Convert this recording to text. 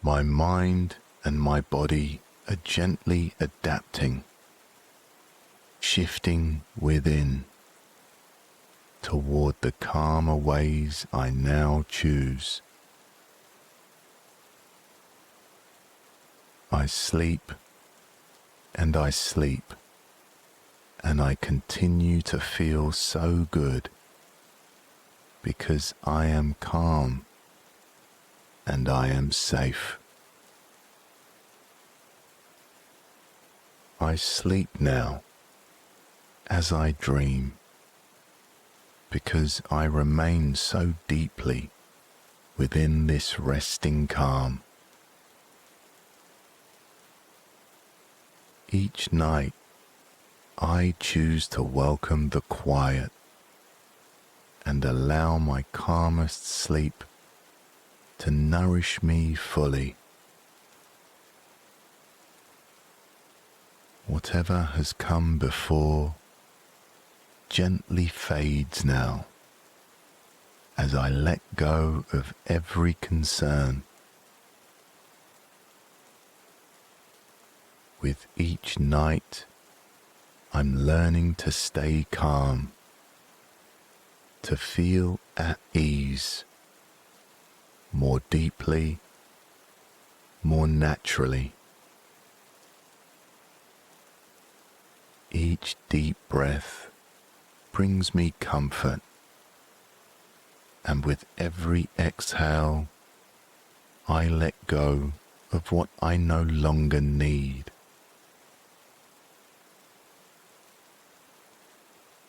My mind and my body are gently adapting, shifting within toward the calmer ways I now choose. I sleep and I sleep, and I continue to feel so good because I am calm and I am safe. I sleep now as I dream because I remain so deeply within this resting calm. Each night I choose to welcome the quiet and allow my calmest sleep to nourish me fully. Whatever has come before gently fades now as I let go of every concern. With each night, I'm learning to stay calm, to feel at ease, more deeply, more naturally. Each deep breath brings me comfort, and with every exhale, I let go of what I no longer need.